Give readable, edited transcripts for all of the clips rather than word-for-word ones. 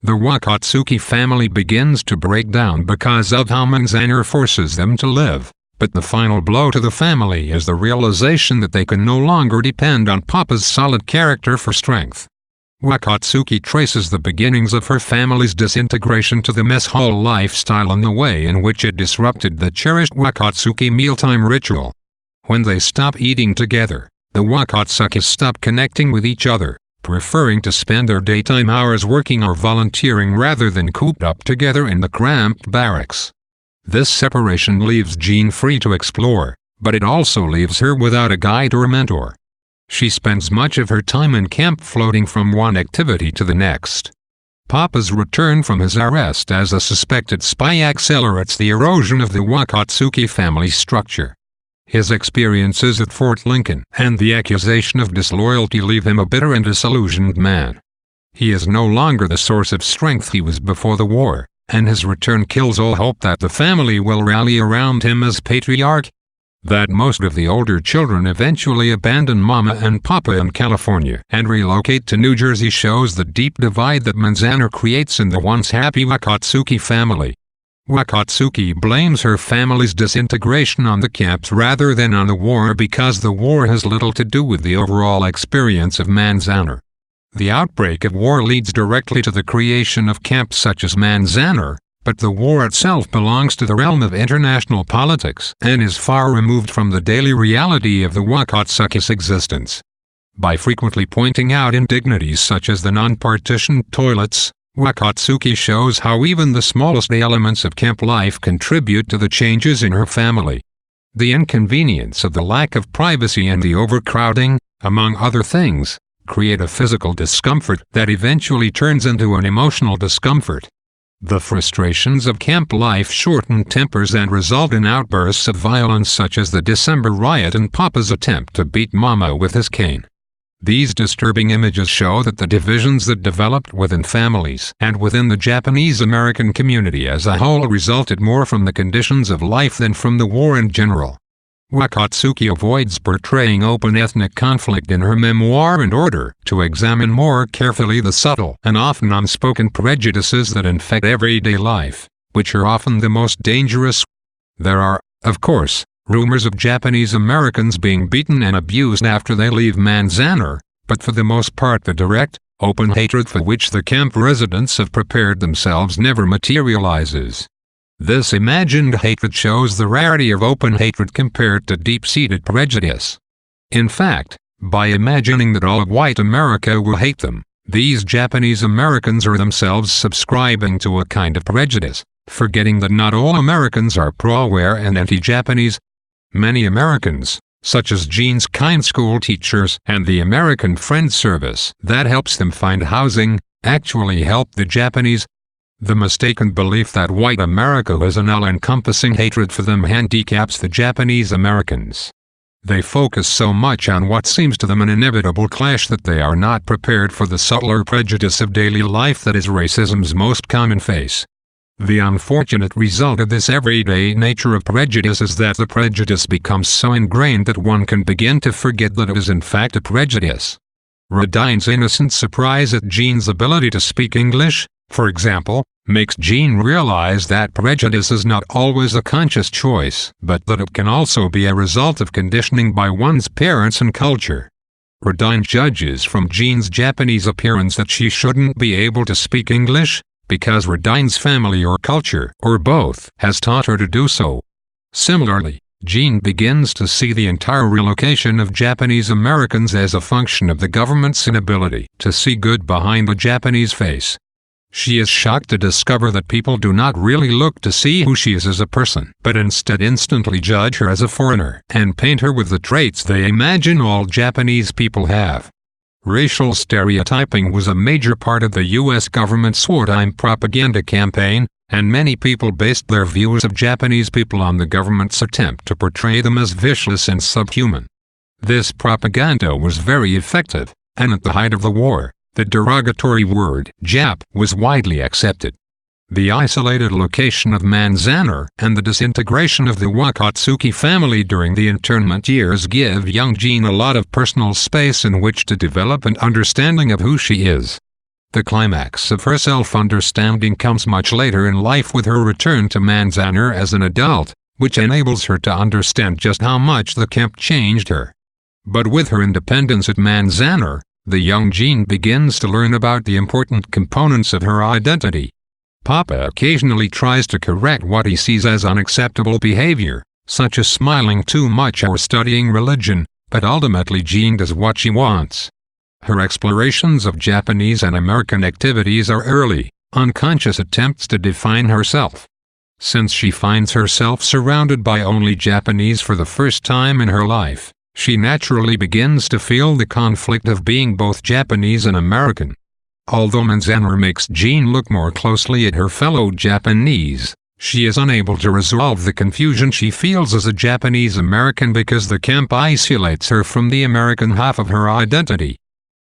The Wakatsuki family begins to break down because of how Manzanar forces them to live, but the final blow to the family is the realization that they can no longer depend on Papa's solid character for strength. Wakatsuki traces the beginnings of her family's disintegration to the mess hall lifestyle and the way in which it disrupted the cherished Wakatsuki mealtime ritual. When they stop eating together, the Wakatsukis stop connecting with each other, preferring to spend their daytime hours working or volunteering rather than cooped up together in the cramped barracks. This separation leaves Jean free to explore, but it also leaves her without a guide or mentor. She spends much of her time in camp floating from one activity to the next. Papa's return from his arrest as a suspected spy accelerates the erosion of the Wakatsuki family structure. His experiences at Fort Lincoln and the accusation of disloyalty leave him a bitter and disillusioned man. He is no longer the source of strength he was before the war, and his return kills all hope that the family will rally around him as patriarch. That most of the older children eventually abandon Mama and Papa in California and relocate to New Jersey shows the deep divide that Manzanar creates in the once happy Wakatsuki family. Wakatsuki blames her family's disintegration on the camps rather than on the war because the war has little to do with the overall experience of Manzanar. The outbreak of war leads directly to the creation of camps such as Manzanar, but the war itself belongs to the realm of international politics and is far removed from the daily reality of the Wakatsukis' existence. By frequently pointing out indignities such as the non-partitioned toilets, Wakatsuki shows how even the smallest elements of camp life contribute to the changes in her family. The inconvenience of the lack of privacy and the overcrowding, among other things, create a physical discomfort that eventually turns into an emotional discomfort. The frustrations of camp life shorten tempers and result in outbursts of violence such as the December riot and Papa's attempt to beat Mama with his cane. These disturbing images show that the divisions that developed within families and within the Japanese-American community as a whole resulted more from the conditions of life than from the war in general. Wakatsuki avoids portraying open ethnic conflict in her memoir in order to examine more carefully the subtle and often unspoken prejudices that infect everyday life, which are often the most dangerous. There are, of course, rumors of Japanese Americans being beaten and abused after they leave Manzanar, but for the most part the direct, open hatred for which the camp residents have prepared themselves never materializes. This imagined hatred shows the rarity of open hatred compared to deep-seated prejudice. In fact, by imagining that all of white America will hate them, these Japanese Americans are themselves subscribing to a kind of prejudice, forgetting that not all Americans are pro-war and anti-Japanese. Many Americans, such as Jean's kind school teachers and the American Friends Service that helps them find housing, actually help the Japanese. The mistaken belief that white America has an all-encompassing hatred for them handicaps the Japanese Americans. They focus so much on what seems to them an inevitable clash that they are not prepared for the subtler prejudice of daily life that is racism's most common face. The unfortunate result of this everyday nature of prejudice is that the prejudice becomes so ingrained that one can begin to forget that it is in fact a prejudice. Radine's innocent surprise at Jean's ability to speak English, for example, makes Jean realize that prejudice is not always a conscious choice, but that it can also be a result of conditioning by one's parents and culture. Radine judges from Jean's Japanese appearance that she shouldn't be able to speak English, because Radine's family or culture, or both, has taught her to do so. Similarly, Jean begins to see the entire relocation of Japanese Americans as a function of the government's inability to see good behind the Japanese face. She is shocked to discover that people do not really look to see who she is as a person, but instead instantly judge her as a foreigner and paint her with the traits they imagine all Japanese people have. Racial stereotyping was a major part of the U.S. government's wartime propaganda campaign, and many people based their views of Japanese people on the government's attempt to portray them as vicious and subhuman. This propaganda was very effective, and at the height of the war, the derogatory word Jap was widely accepted. The isolated location of Manzanar and the disintegration of the Wakatsuki family during the internment years give young Jean a lot of personal space in which to develop an understanding of who she is. The climax of her self-understanding comes much later in life with her return to Manzanar as an adult, which enables her to understand just how much the camp changed her. But with her independence at Manzanar, the young Jean begins to learn about the important components of her identity. Papa occasionally tries to correct what he sees as unacceptable behavior, such as smiling too much or studying religion, but ultimately Jean does what she wants. Her explorations of Japanese and American activities are early, unconscious attempts to define herself. Since she finds herself surrounded by only Japanese for the first time in her life, she naturally begins to feel the conflict of being both Japanese and American. Although Manzanar makes Jean look more closely at her fellow Japanese, she is unable to resolve the confusion she feels as a Japanese American because the camp isolates her from the American half of her identity.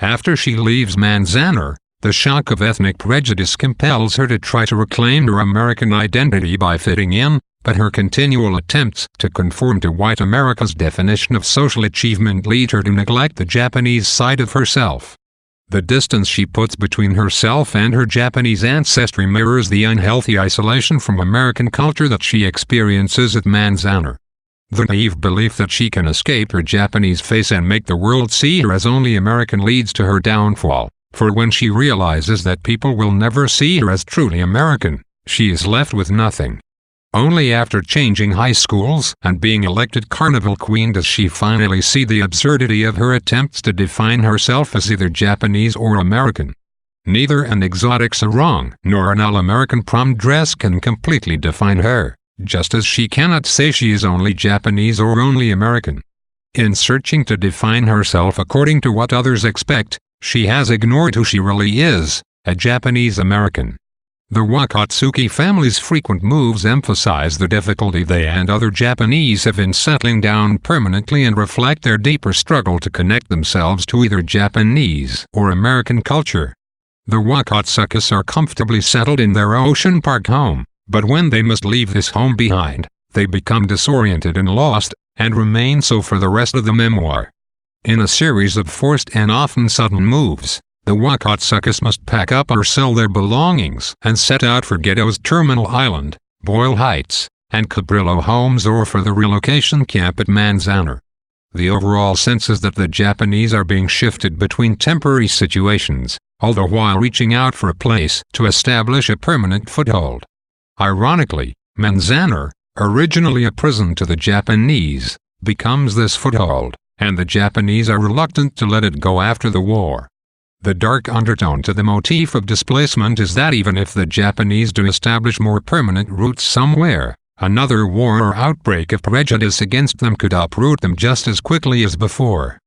After she leaves Manzanar, the shock of ethnic prejudice compels her to try to reclaim her American identity by fitting in, but her continual attempts to conform to white America's definition of social achievement lead her to neglect the Japanese side of herself. The distance she puts between herself and her Japanese ancestry mirrors the unhealthy isolation from American culture that she experiences at Manzanar. The naive belief that she can escape her Japanese face and make the world see her as only American leads to her downfall, for when she realizes that people will never see her as truly American, she is left with nothing. Only after changing high schools and being elected Carnival Queen does she finally see the absurdity of her attempts to define herself as either Japanese or American. Neither an exotic sarong nor an all-American prom dress can completely define her, just as she cannot say she is only Japanese or only American. In searching to define herself according to what others expect, she has ignored who she really is, a Japanese American. The Wakatsuki family's frequent moves emphasize the difficulty they and other Japanese have in settling down permanently and reflect their deeper struggle to connect themselves to either Japanese or American culture. The Wakatsukis are comfortably settled in their Ocean Park home, but when they must leave this home behind, they become disoriented and lost, and remain so for the rest of the memoir. In a series of forced and often sudden moves, the Wakatsukis must pack up or sell their belongings and set out for Ghetto's Terminal Island, Boyle Heights, and Cabrillo homes or for the relocation camp at Manzanar. The overall sense is that the Japanese are being shifted between temporary situations, all the while reaching out for a place to establish a permanent foothold. Ironically, Manzanar, originally a prison to the Japanese, becomes this foothold, and the Japanese are reluctant to let it go after the war. The dark undertone to the motif of displacement is that even if the Japanese do establish more permanent roots somewhere, another war or outbreak of prejudice against them could uproot them just as quickly as before.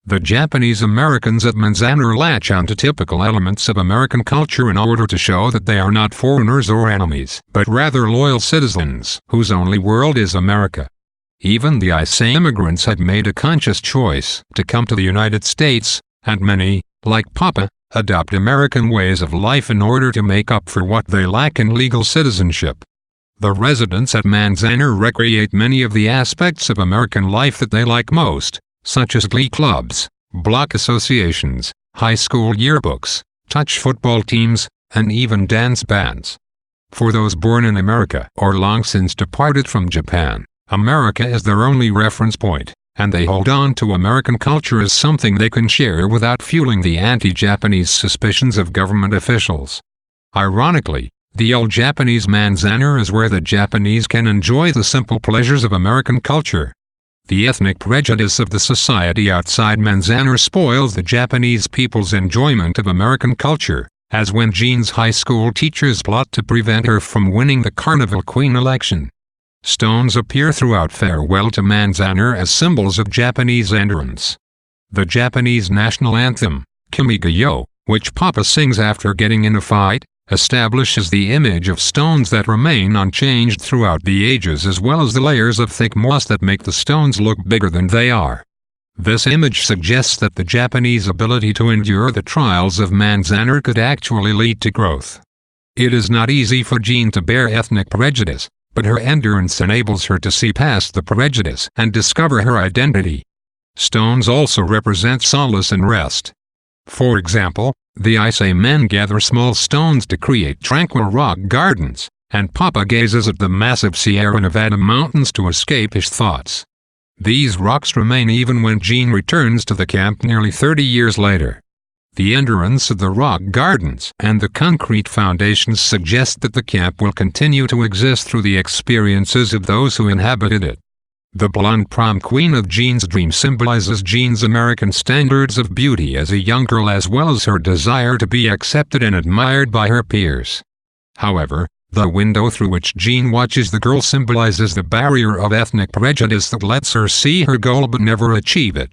The Japanese Americans at Manzanar latch onto typical elements of American culture in order to show that they are not foreigners or enemies, but rather loyal citizens whose only world is America. Even the Issei immigrants had made a conscious choice to come to the United States, and many, like Papa, adopt American ways of life in order to make up for what they lack in legal citizenship. The residents at Manzanar recreate many of the aspects of American life that they like most, such as glee clubs, block associations, high school yearbooks, touch football teams, and even dance bands. For those born in America or long since departed from Japan, America is their only reference point, and they hold on to American culture as something they can share without fueling the anti-Japanese suspicions of government officials. Ironically, the old Japanese Manzanar is where the Japanese can enjoy the simple pleasures of American culture. The ethnic prejudice of the society outside Manzanar spoils the Japanese people's enjoyment of American culture, as when Jean's high school teachers plot to prevent her from winning the Carnival Queen election. Stones appear throughout Farewell to Manzanar as symbols of Japanese endurance. The Japanese national anthem, Kimi ga Yo, which Papa sings after getting in a fight, establishes the image of stones that remain unchanged throughout the ages as well as the layers of thick moss that make the stones look bigger than they are. This image suggests that the Japanese ability to endure the trials of Manzanar could actually lead to growth. It is not easy for Jean to bear ethnic prejudice, but her endurance enables her to see past the prejudice and discover her identity. Stones also represent solace and rest. For example, the Issei men gather small stones to create tranquil rock gardens, and Papa gazes at the massive Sierra Nevada mountains to escape his thoughts. These rocks remain even when Jean returns to the camp nearly 30 years later. The endurance of the rock gardens and the concrete foundations suggest that the camp will continue to exist through the experiences of those who inhabited it. The blonde prom queen of Jean's dream symbolizes Jean's American standards of beauty as a young girl, as well as her desire to be accepted and admired by her peers. However, the window through which Jean watches the girl symbolizes the barrier of ethnic prejudice that lets her see her goal but never achieve it.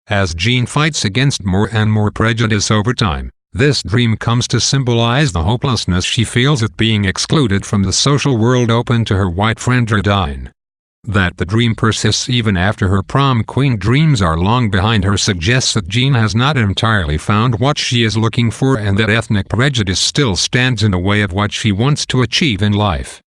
As Jean fights against more and more prejudice over time, this dream comes to symbolize the hopelessness she feels at being excluded from the social world open to her white friend Jardine. That the dream persists even after her prom queen dreams are long behind her suggests that Jean has not entirely found what she is looking for, and that ethnic prejudice still stands in the way of what she wants to achieve in life.